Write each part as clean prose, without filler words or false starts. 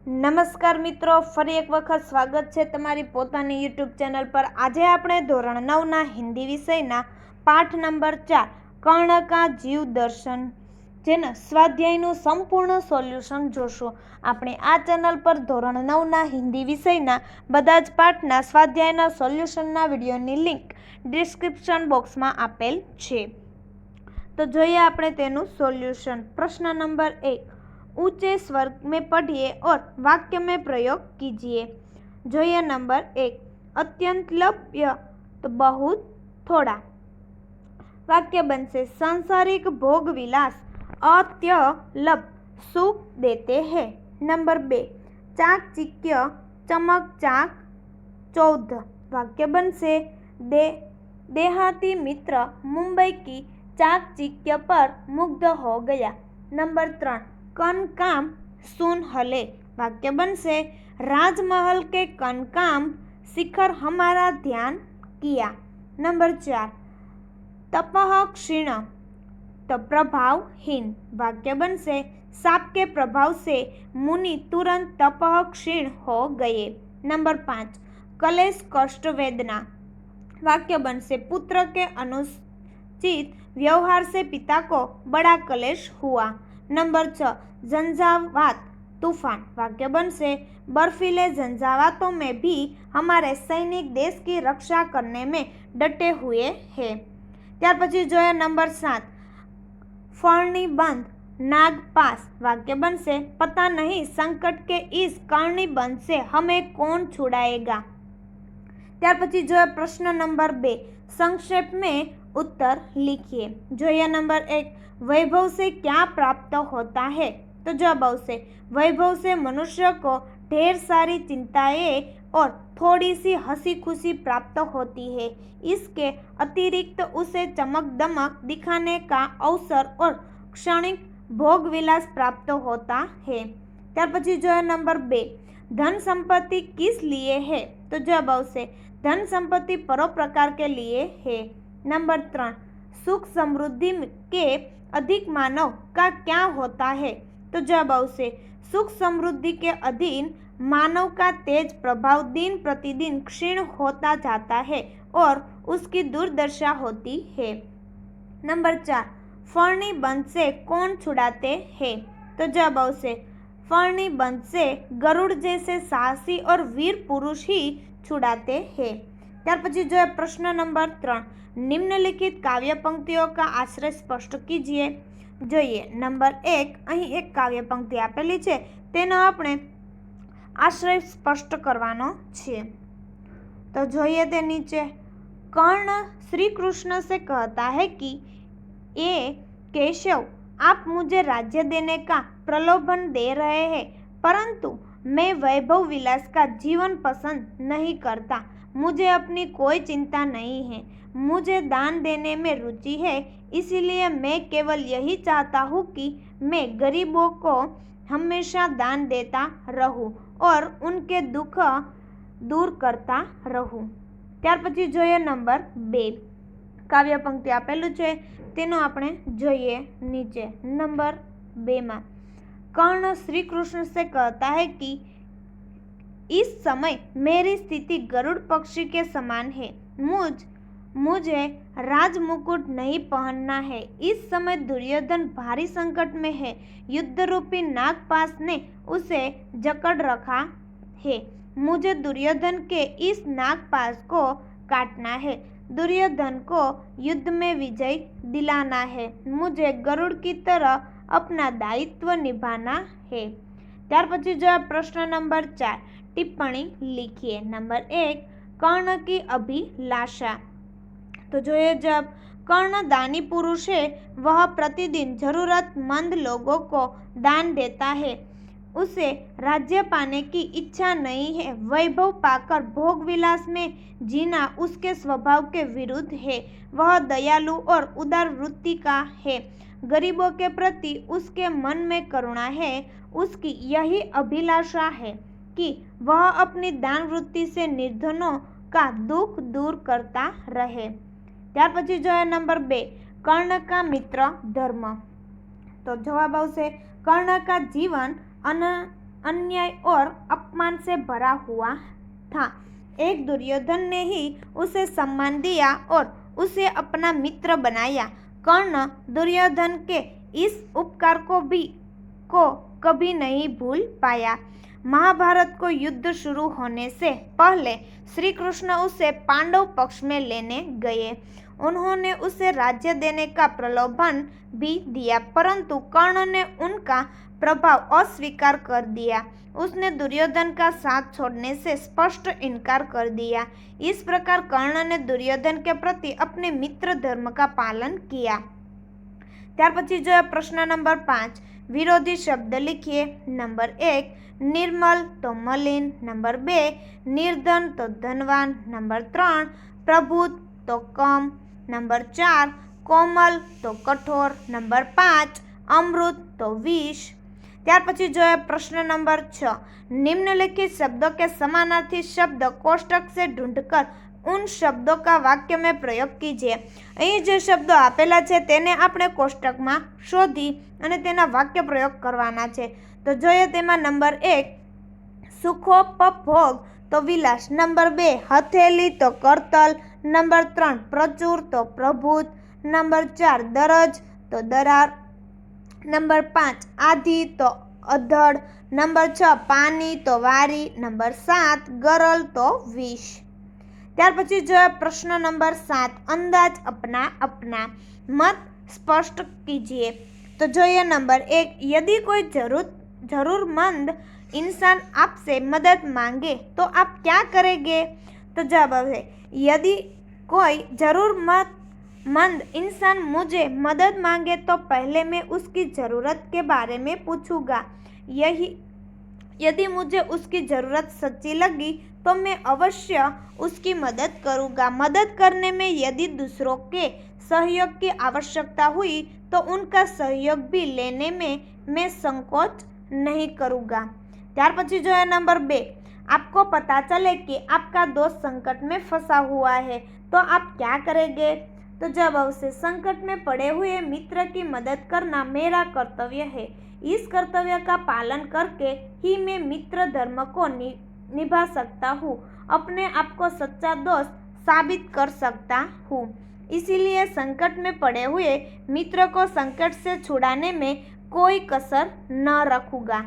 નમસ્કાર મિત્રો, ફરી એક વખત સ્વાગત છે તમારી પોતાની યુટ્યુબ ચેનલ પર। આજે આપણે ધોરણ 9ના હિન્દી વિષયના પાઠ નંબર 4 કર્ણ કા જીવ દર્શન જેના સ્વાધ્યાયનું સંપૂર્ણ સોલ્યુશન જોશું। આપણે આ ચેનલ પર ધોરણ 9ના હિન્દી વિષયના બધા જ પાઠના સ્વાધ્યાયના સોલ્યુશનના વિડીયોની લિંક ડિસ્ક્રિપ્શન બોક્સમાં આપેલ છે। તો જોઈએ આપણે તેનું સોલ્યુશન। પ્રશ્न नंबर 1, ऊंचे स्वर में पढ़िए और वाक्य में प्रयोग कीजिए। જોઈએ नंबर 1, अत्यंत लभ्य तो बहुत थोड़ा। वाक्य बनसे सांसारिक भोग विलास अत्यल्प सुख देते हैं। नंबर 2, चाकचिक्य चमक चाक 14। वाक्य बनसे देहाती मित्र मुंबई की चाकचिक्य पर मुग्ध हो गया। नंबर 3, कनकाम सुन हले। वाक्य बनसे राजमहल के कनकाम शिखर हमारा ध्यान किया। नंबर 4, तपह क्षीण तो प्रभावहीन। वाक्य बनसे साप के प्रभाव से मुनि तुरंत तपह क्षीण हो गए। नंबर 5, कलेश कष्ट वेदना। वाक्य बनसे पुत्र के अनुचित व्यवहार से पिता को बड़ा कलेश हुआ। नंबर 6, झंझावात तूफान। वाक्य बनसे बर्फीले झंझावातों में भी हमारे सैनिक देश की रक्षा करने में डटे हुए हैं। त्यार पछी जोया नंबर 7, फरनी बंद नागपास। वाक्य बनसे पता नहीं संकट के इस करनी बंद से हमें कौन छुड़ाएगा। त्यार पछी जोया प्रश्न नंबर 2, संक्षेप में उत्तर लिखिए। જોઈએ नंबर 1, वैभव से क्या प्राप्त होता है। तो जवाब आवશે वैभव से मनुष्य को ढेर सारी चिंताएं और थोड़ी सी हंसी खुशी प्राप्त होती है। इसके अतिरिक्त उसे चमक दमक दिखाने का अवसर और क्षणिक भोग विलास प्राप्त होता है। त्यार पछी જોઈએ नंबर 2, धन संपत्ति किस लिए है। तो जवाब आवશે धन संपत्ति परोपकार के लिए है। नंबर 3, सुख समृद्धि के अधिक मानव का क्या होता है। तो जवाब आवશે सुख समृद्धि के अधीन मानव का तेज प्रभाव दिन प्रतिदिन क्षीण होता जाता है और उसकी दुर्दशा होती है। नंबर 4, फरनी बंद से कौन छुड़ाते हैं। तो जवाब आवશે फरनी बंद से गरुड़ जैसे साहसी और वीर पुरुष ही छुड़ाते हैं। त्यार पछी जो प्रश्न नंबर 3, निम्नलिखित काव्य पंक्तियों का आश्रय स्पष्ट कीजिए। જોઈએ नंबर 1, અહીં એક કાવ્ય પંક્તિ આપેલી છે તેનો આપણે આશ્રય સ્પષ્ટ કરવાનો છે। તો જોઈએ તે નીચે, कर्ण श्री कृष्ण से कहता है कि ये केशव आप मुझे राज्य देने का प्रलोभन दे रहे हैं, परंतु मैं वैभव विलास का जीवन पसंद नहीं करता। मुझे अपनी कोई चिंता नहीं है, मुझे दान देने में रुचि है, इसीलिए मैं केवल यही चाहता हूँ कि मैं गरीबों को हमेशा दान देता रहूँ और उनके दुख दूर करता रहूँ। त्यार पछी જોઈએ नंबर 2, काव्य पंक्ति आपेलू है तेनो आपणे જોઈએ नीचे। नंबर 2 में कर्ण श्री कृष्ण से कहता है कि इस समय मेरी स्थिति गरुड़ पक्षी के समान है, मुझे राजमुकुट नहीं पहनना है। इस समय दुर्योधन भारी संकट में है, युद्ध रूपी नागपास ने उसे जकड़ रखा है। मुझे दुर्योधन के इस नागपास को काटना है, दुर्योधन को युद्ध में विजय दिलाना है, मुझे गरुड़ की तरह अपना दायित्व निभाना है। त्यार पछी जो प्रश्न नंबर 4, टिप्पणी लिखिए। नंबर 1, कर्ण की अभिलाषा। तो जो जब कर्ण दानी पुरुष है, वह प्रतिदिन जरूरतमंद लोगों को दान देता है, उसे राज्य पाने की इच्छा नहीं है, वैभव पाकर भोग विलास में जीना उसके स्वभाव के विरुद्ध है, वह दयालु और उदार वृत्ति का है, गरीबों के प्रति उसके मन में करुणा है, उसकी यही अभिलाषा है कि वह अपनी दान वृत्ति से निर्धनों का दुख दूर करता रहे। त्यार पछी जो नंबर 2, कर्ण का मित्र धर्म। तो जवाब आवશે कर्ण का जीवन अन्याय और अपमान से भरा हुआ था। एक दुर्योधन ने ही उसे सम्मान दिया और उसे अपना मित्र बनाया। कर्ण दुर्योधन के इस उपकार को कभी नहीं भूल पाया। महाभारत को युद्ध शुरू होने से पहले श्री कृष्ण उसे पांडव पक्ष में लेने गए। उन्होंने उसे राज्य देने का प्रलोभन भी दिया, परंतु कर्ण ने उनका प्रभाव अस्वीकार कर दिया। उसने दुर्योधन का साथ छोड़ने से स्पष्ट इनकार कर दिया। इस प्रकार कर्ण ने दुर्योधन के प्रति अपने मित्र धर्म का पालन किया। ત્યાર પછી जो प्रश्न नंबर 5, विरोधी शब्द लिखिए। नंबर 1 निर्मल तो मलिन, नंबर 2 निर्धन तो धनवान, नंबर 3 प्रबुद्ध तो कम, नंबर 4 कोमल तो कठोर, नंबर 5 अमृत तो विष। ત્યાર પછી जो है प्रश्न नंबर 6, निम्नलिखित शब्दों के समानार्थी शब्द कोष्टक से ढूंढकर उन शब्दों का वाक्य में प्रयोग कीजिए। અહીં જે શબ્દો આપેલા છે તેને આપણે કોષ્ટકમાં શોધી અને તેના વાક્ય પ્રયોગ કરવાના છે। તો જોઈએ તેમાં નંબર 1 સુખોપભોગ તો વિલાસ, નંબર 2 હથેલી તો કરતલ, નંબર 3 પ્રચુર તો પ્રભુત, નંબર 4 દરજ તો દરાર, નંબર 5 આધી તો અધડ, નંબર 6 પાની તો વારી, નંબર 7 ગરલ તો વિષ। ત્યાર પછી जो है प्रश्न नंबर 7, अंदाज अपना अपना मत स्पष्ट कीजिए। तो जो ये नंबर 1, यदि कोई जरूरतमंद इंसान आपसे मदद मांगे तो आप क्या करेंगे? तो जवाब है, यदि कोई जरूरतमंद इंसान मुझे मदद मांगे तो पहले मैं उसकी ज़रूरत के बारे में पूछूंगा। यदि मुझे उसकी ज़रूरत सच्ची लगी तो मैं अवश्य उसकी मदद करूँगा। मदद करने में यदि दूसरों के सहयोग की आवश्यकता हुई तो उनका सहयोग भी लेने में मैं संकोच नहीं करूँगा। त्यार पछी जो है नंबर 2, आपको पता चले कि आपका दोस्त संकट में फंसा हुआ है तो आप क्या करेंगे? तो जवाब से, संकट में पड़े हुए मित्र की मदद करना मेरा कर्तव्य है। इस कर्तव्य का पालन करके ही मैं मित्र धर्म को निभा सकता हूँ, अपने आप को सच्चा दोस्त साबित कर सकता हूँ। इसीलिए संकट में पड़े हुए मित्र को संकट से छुड़ाने में कोई कसर न रखूँगा।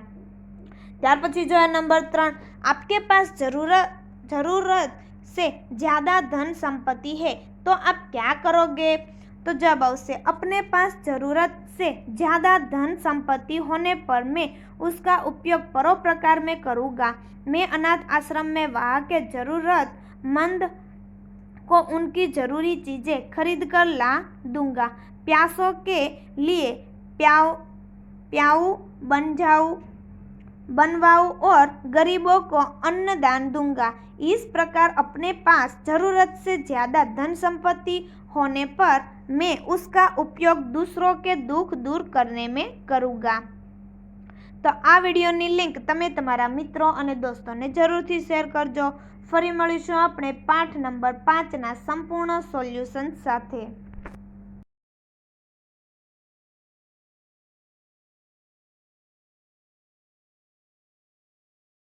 त्यार पछी जो है नंबर 3, आपके पास जरूरत से ज़्यादा धन संपत्ति है तो आप क्या करोगे? तो जवाब से, अपने पास जरूरत से ज़्यादा धन संपत्ति होने पर मैं उसका उपयोग परोपकार में करूँगा। मैं अनाथ आश्रम में वहाँ के जरूरतमंद को उनकी ज़रूरी चीज़ें खरीद कर ला दूँगा। प्यासों के लिए प्याऊ बनवाऊँ और गरीबों को अन्न दान दूँगा। इस प्रकार अपने पास ज़रूरत से ज़्यादा धन संपत्ति होने पर मैं उसका उपयोग दूसरों के दुख दूर करने में करूँगा। तो आ विडियोनी लिंक तमे तमारा मित्रों और दोस्तों ने जरूरथी शेर करजो। फरी मळीशुं आपणे पाठ नंबर 5 ना संपूर्ण सोल्यूशन साथे।